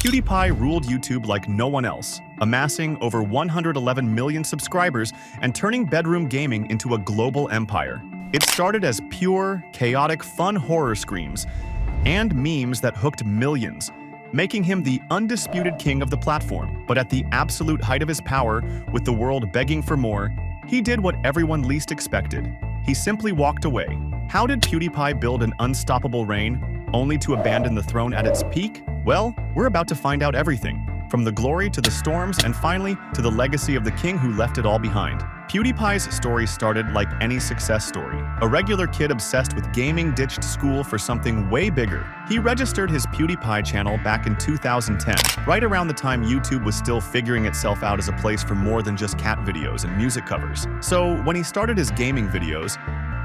PewDiePie ruled YouTube like no one else, amassing over 111 million subscribers and turning bedroom gaming into a global empire. It started as pure, chaotic, fun horror screams and memes that hooked millions, making him the undisputed king of the platform. But at the absolute height of his power, with the world begging for more, he did what everyone least expected. He simply walked away. How did PewDiePie build an unstoppable reign, only to abandon the throne at its peak? Well, we're about to find out everything, from the glory to the storms and finally to the legacy of the king who left it all behind. PewDiePie's story started like any success story. A regular kid obsessed with gaming ditched school for something way bigger. He registered his PewDiePie channel back in 2010, right around the time YouTube was still figuring itself out as a place for more than just cat videos and music covers. So when he started his gaming videos,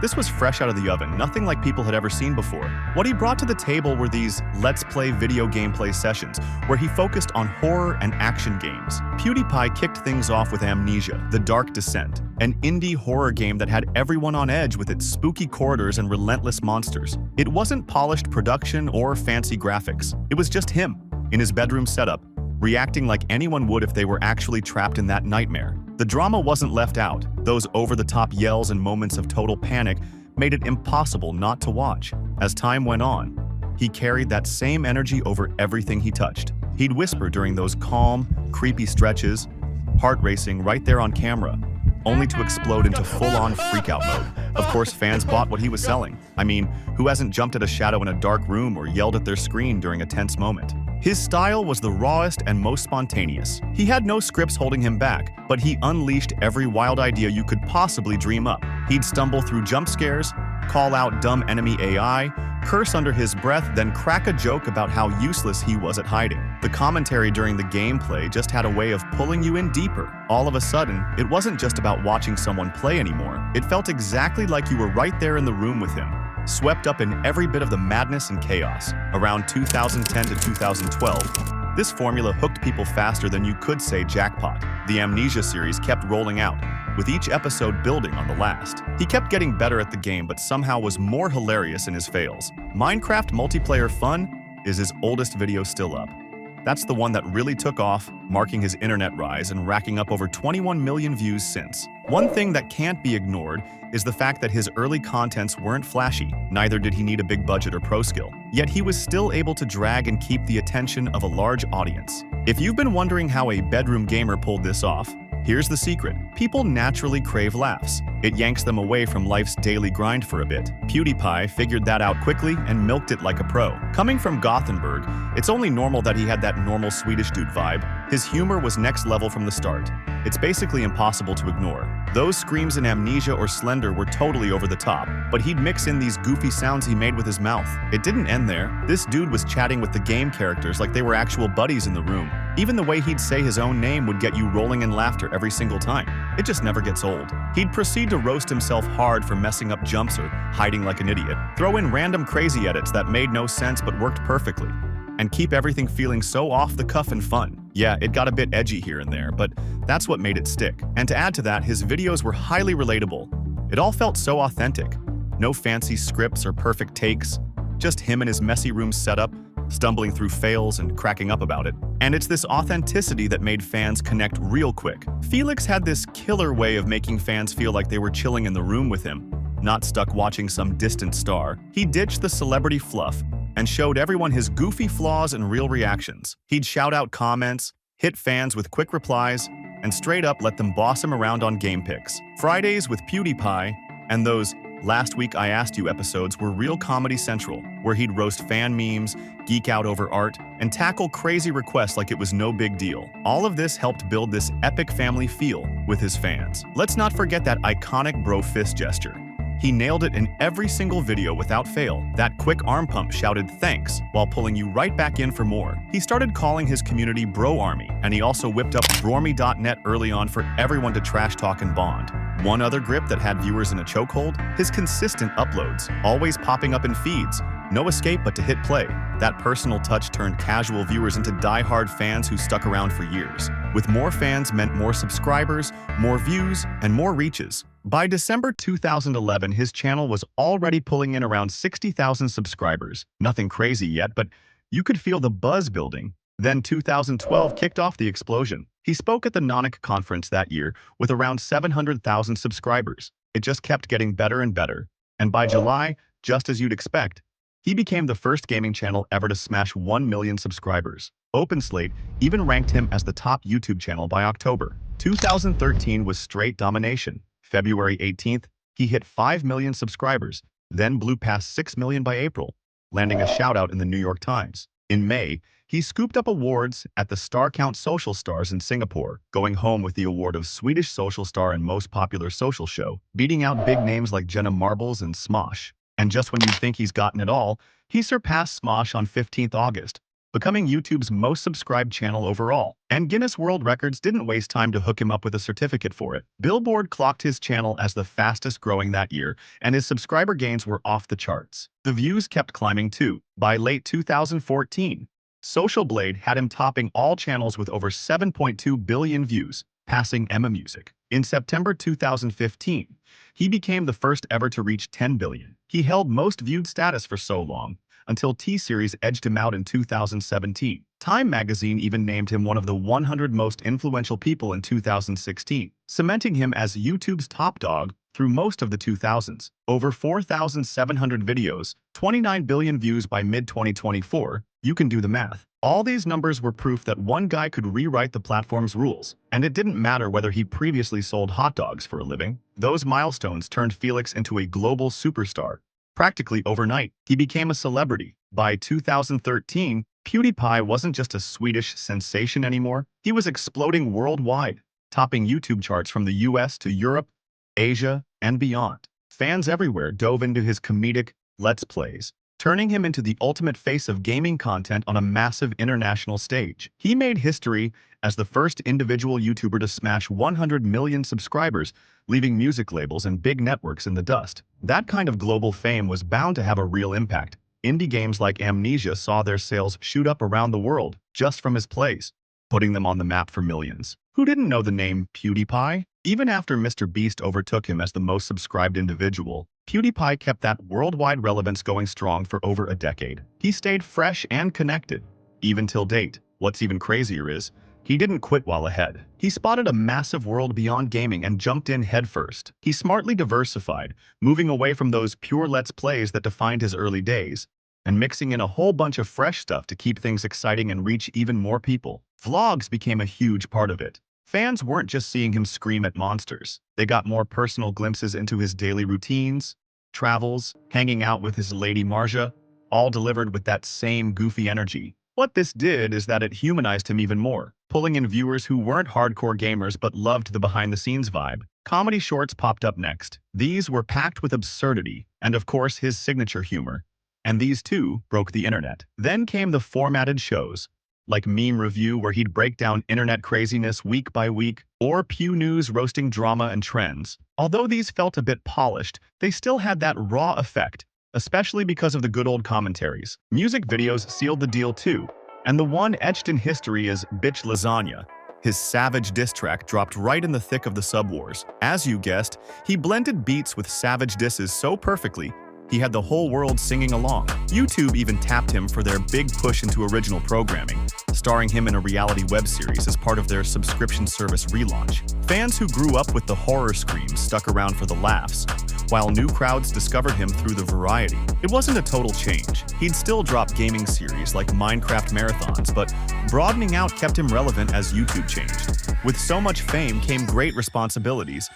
this was fresh out of the oven, nothing like people had ever seen before. What he brought to the table were these Let's Play video gameplay sessions, where he focused on horror and action games. PewDiePie kicked things off with Amnesia: The Dark Descent, an indie horror game that had everyone on edge with its spooky corridors and relentless monsters. It wasn't polished production or fancy graphics. It was just him, in his bedroom setup, reacting like anyone would if they were actually trapped in that nightmare. The drama wasn't left out. Those over-the-top yells and moments of total panic made it impossible not to watch. As time went on, he carried that same energy over everything he touched. He'd whisper during those calm, creepy stretches, heart racing right there on camera, only to explode into full-on freak-out mode. Of course, fans bought what he was selling. I mean, who hasn't jumped at a shadow in a dark room or yelled at their screen during a tense moment? His style was the rawest and most spontaneous. He had no scripts holding him back, but he unleashed every wild idea you could possibly dream up. He'd stumble through jump scares, call out dumb enemy AI, curse under his breath, then crack a joke about how useless he was at hiding. The commentary during the gameplay just had a way of pulling you in deeper. All of a sudden, it wasn't just about watching someone play anymore. It felt exactly like you were right there in the room with him, swept up in every bit of the madness and chaos. Around 2010 to 2012, this formula hooked people faster than you could say jackpot. The Amnesia series kept rolling out, with each episode building on the last. He kept getting better at the game, but somehow was more hilarious in his fails. Minecraft Multiplayer Fun is his oldest video still up. That's the one that really took off, marking his internet rise and racking up over 21 million views since. One thing that can't be ignored is the fact that his early contents weren't flashy, neither did he need a big budget or pro skill. Yet he was still able to drag and keep the attention of a large audience. If you've been wondering how a bedroom gamer pulled this off, here's the secret. People naturally crave laughs. It yanks them away from life's daily grind for a bit. PewDiePie figured that out quickly and milked it like a pro. Coming from Gothenburg, it's only normal that he had that normal Swedish dude vibe. His humor was next level from the start. It's basically impossible to ignore. Those screams in Amnesia or Slender were totally over the top, but he'd mix in these goofy sounds he made with his mouth. It didn't end there. This dude was chatting with the game characters like they were actual buddies in the room. Even the way he'd say his own name would get you rolling in laughter every single time. It just never gets old. He'd proceed to roast himself hard for messing up jumps or hiding like an idiot, throw in random crazy edits that made no sense but worked perfectly, and keep everything feeling so off the cuff and fun. Yeah, it got a bit edgy here and there, but that's what made it stick. And to add to that, his videos were highly relatable. It all felt so authentic. No fancy scripts or perfect takes, just him and his messy room setup, stumbling through fails and cracking up about it. And it's this authenticity that made fans connect real quick. Felix had this killer way of making fans feel like they were chilling in the room with him, not stuck watching some distant star. He ditched the celebrity fluff and showed everyone his goofy flaws and real reactions. He'd shout out comments, hit fans with quick replies, and straight up let them boss him around on game picks. Fridays with PewDiePie and those Last Week I Asked You episodes were real Comedy Central, where he'd roast fan memes, geek out over art, and tackle crazy requests like it was no big deal. All of this helped build this epic family feel with his fans. Let's not forget that iconic bro fist gesture. He nailed it in every single video without fail. That quick arm pump shouted thanks while pulling you right back in for more. He started calling his community Bro Army, and he also whipped up Brormy.net early on for everyone to trash talk and bond. One other grip that had viewers in a chokehold? His consistent uploads, always popping up in feeds. No escape but to hit play. That personal touch turned casual viewers into die-hard fans who stuck around for years. With more fans meant more subscribers, more views, and more reaches. By December 2011, his channel was already pulling in around 60,000 subscribers. Nothing crazy yet, but you could feel the buzz building. Then 2012 kicked off the explosion. He spoke at the Nanak conference that year with around 700,000 subscribers. It just kept getting better and better. And by July, just as you'd expect, he became the first gaming channel ever to smash 1 million subscribers. OpenSlate even ranked him as the top YouTube channel by October. 2013 was straight domination. February 18th, he hit 5 million subscribers, then blew past 6 million by April, landing a shout-out in the New York Times. In May, he scooped up awards at the Star Count Social Stars in Singapore, going home with the award of Swedish Social Star and Most Popular Social Show, beating out big names like Jenna Marbles and Smosh. And just when you'd think he's gotten it all, he surpassed Smosh on 15th August, becoming YouTube's most subscribed channel overall. And Guinness World Records didn't waste time to hook him up with a certificate for it. Billboard clocked his channel as the fastest growing that year, and his subscriber gains were off the charts. The views kept climbing too. By late 2014, Social Blade had him topping all channels with over 7.2 billion views, passing Emma Music. In September 2015, he became the first ever to reach 10 billion. He held most viewed status for so long, until T-Series edged him out in 2017. Time magazine even named him one of the 100 most influential people in 2016, cementing him as YouTube's top dog through most of the 2000s. Over 4,700 videos, 29 billion views by mid-2024, you can do the math. All these numbers were proof that one guy could rewrite the platform's rules, and it didn't matter whether he previously sold hot dogs for a living. Those milestones turned Felix into a global superstar. Practically overnight, he became a celebrity. By 2013, PewDiePie wasn't just a Swedish sensation anymore. He was exploding worldwide, topping YouTube charts from the US to Europe, Asia, and beyond. Fans everywhere dove into his comedic Let's Plays, turning him into the ultimate face of gaming content on a massive international stage. He made history as the first individual YouTuber to smash 100 million subscribers, leaving music labels and big networks in the dust. That kind of global fame was bound to have a real impact. Indie games like Amnesia saw their sales shoot up around the world just from his plays, putting them on the map for millions. Who didn't know the name PewDiePie? Even after Mr. Beast overtook him as the most subscribed individual, PewDiePie kept that worldwide relevance going strong for over a decade. He stayed fresh and connected, even till date. What's even crazier is, he didn't quit while ahead. He spotted a massive world beyond gaming and jumped in headfirst. He smartly diversified, moving away from those pure Let's Plays that defined his early days, and mixing in a whole bunch of fresh stuff to keep things exciting and reach even more people. Vlogs became a huge part of it. Fans weren't just seeing him scream at monsters. They got more personal glimpses into his daily routines, travels, hanging out with his lady Marja, all delivered with that same goofy energy. What this did is that it humanized him even more, pulling in viewers who weren't hardcore gamers but loved the behind-the-scenes vibe. Comedy shorts popped up next. These were packed with absurdity, and of course his signature humor. And these too broke the internet. Then came the formatted shows, like Meme Review, where he'd break down internet craziness week by week, or Pew News roasting drama and trends. Although these felt a bit polished, they still had that raw effect, especially because of the good old commentaries. Music videos sealed the deal too, and the one etched in history is Bitch Lasagna. His savage diss track dropped right in the thick of the subwars. As you guessed, he blended beats with savage disses so perfectly, he had the whole world singing along. YouTube even tapped him for their big push into original programming, starring him in a reality web series as part of their subscription service relaunch. Fans who grew up with the horror screams stuck around for the laughs, while new crowds discovered him through the variety. It wasn't a total change. He'd still drop gaming series like Minecraft marathons, but broadening out kept him relevant as YouTube changed. With so much fame came great responsibilities.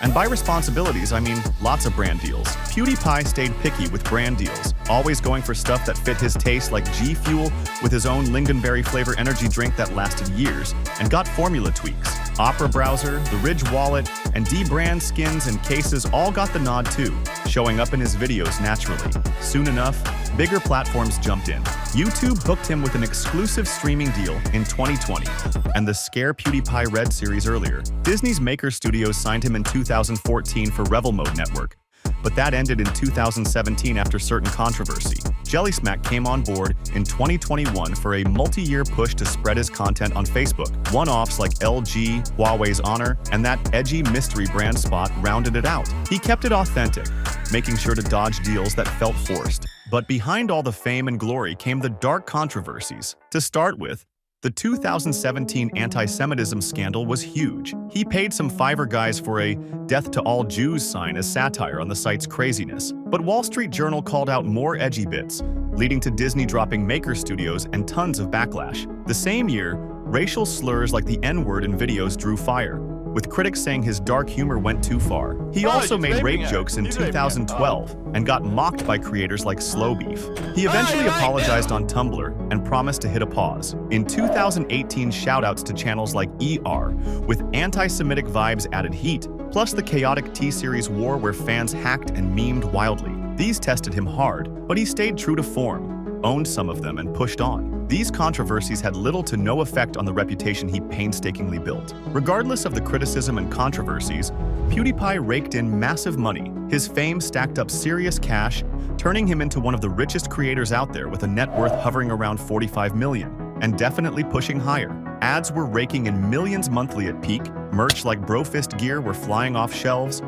And by responsibilities, I mean lots of brand deals. PewDiePie stayed picky with brand deals, always going for stuff that fit his taste, like G Fuel with his own lingonberry flavor energy drink that lasted years and got formula tweaks. Opera Browser, the Ridge Wallet, and D-brand skins and cases all got the nod too, showing up in his videos naturally. Soon enough, bigger platforms jumped in. YouTube hooked him with an exclusive streaming deal in 2020, and the Scare PewDiePie Red series earlier. Disney's Maker Studios signed him in 2014 for Revel Mode Network, but that ended in 2017 after certain controversy. Jellysmack came on board in 2021 for a multi-year push to spread his content on Facebook. One-offs like LG, Huawei's Honor, and that edgy mystery brand spot rounded it out. He kept it authentic, making sure to dodge deals that felt forced. But behind all the fame and glory came the dark controversies. To start with, The 2017 anti-Semitism scandal was huge. He paid some Fiverr guys for a "Death to All Jews" sign as satire on the site's craziness. But Wall Street Journal called out more edgy bits, leading to Disney dropping Maker Studios and tons of backlash. The same year, racial slurs like the N-word in videos drew fire, with critics saying his dark humor went too far. He also made rape jokes in 2012 and got mocked by creators like Slow Beef. He eventually apologized on Tumblr and promised to hit a pause. In 2018, shoutouts to channels like ER, with anti-Semitic vibes added heat, plus the chaotic T-Series war where fans hacked and memed wildly. These tested him hard, but he stayed true to form, owned some of them, and pushed on. These controversies had little to no effect on the reputation he painstakingly built. Regardless of the criticism and controversies, PewDiePie raked in massive money. His fame stacked up serious cash, turning him into one of the richest creators out there with a net worth hovering around $45 million, and definitely pushing higher. Ads were raking in millions monthly at peak, merch like Brofist gear were flying off shelves,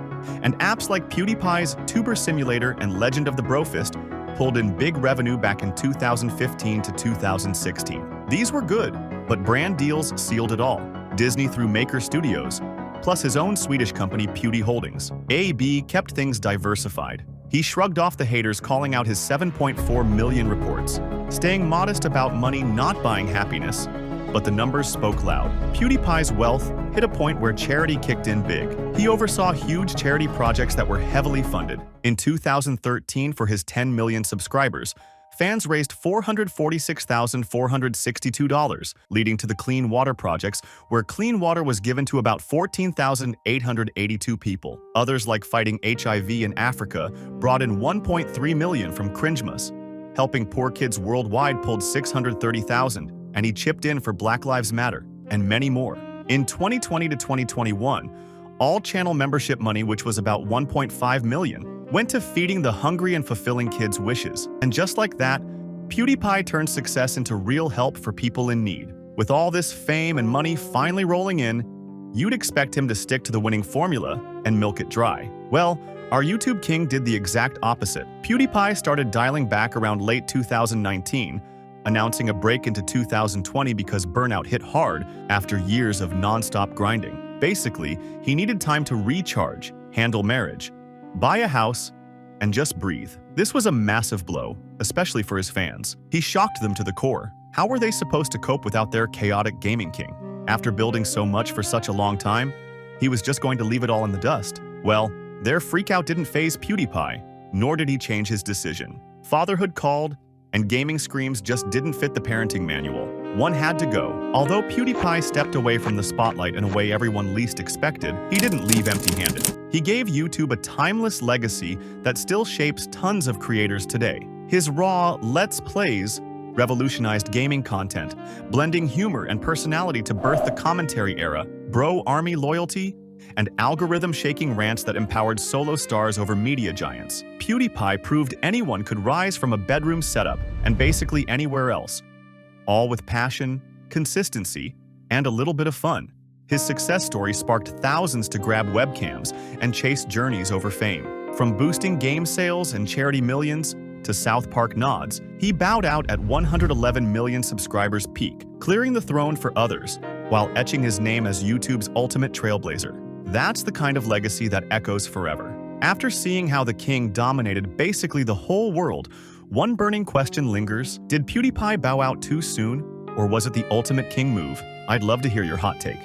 and apps like PewDiePie's Tuber Simulator and Legend of the Brofist pulled in big revenue back in 2015 to 2016. These were good, but brand deals sealed it all. Disney through Maker Studios, plus his own Swedish company Pewdie Holdings. AB kept things diversified. He shrugged off the haters, calling out his 7.4 million reports, staying modest about money not buying happiness, but the numbers spoke loud. PewDiePie's wealth hit a point where charity kicked in big. He oversaw huge charity projects that were heavily funded. In 2013, for his 10 million subscribers, fans raised $446,462, leading to the Clean Water projects, where clean water was given to about 14,882 people. Others, like fighting HIV in Africa, brought in 1.3 million from Kamzz. Helping poor kids worldwide pulled 630,000. And he chipped in for Black Lives Matter, and many more. In 2020 to 2021, all channel membership money, which was about 1.5 million, went to feeding the hungry and fulfilling kids' wishes. And just like that, PewDiePie turned success into real help for people in need. With all this fame and money finally rolling in, you'd expect him to stick to the winning formula and milk it dry. Well, our YouTube king did the exact opposite. PewDiePie started dialing back around late 2019, announcing a break into 2020 because burnout hit hard after years of non-stop grinding. Basically, he needed time to recharge, handle marriage, buy a house, and just breathe. This was a massive blow, especially for his fans. He shocked them to the core. How were they supposed to cope without their chaotic gaming king? After building so much for such a long time, he was just going to leave it all in the dust. Well, their freakout didn't faze PewDiePie, nor did he change his decision. Fatherhood called, and gaming screams just didn't fit the parenting manual. One had to go. Although PewDiePie stepped away from the spotlight in a way everyone least expected, he didn't leave empty-handed. He gave YouTube a timeless legacy that still shapes tons of creators today. His raw Let's Plays revolutionized gaming content, blending humor and personality to birth the commentary era, bro army loyalty, and algorithm-shaking rants that empowered solo stars over media giants. PewDiePie proved anyone could rise from a bedroom setup and basically anywhere else, all with passion, consistency, and a little bit of fun. His success story sparked thousands to grab webcams and chase journeys over fame. From boosting game sales and charity millions to South Park nods, he bowed out at 111 million subscribers peak, clearing the throne for others, while etching his name as YouTube's ultimate trailblazer. That's the kind of legacy that echoes forever. After seeing how the king dominated basically the whole world, one burning question lingers: did PewDiePie bow out too soon, or was it the ultimate king move? I'd love to hear your hot take.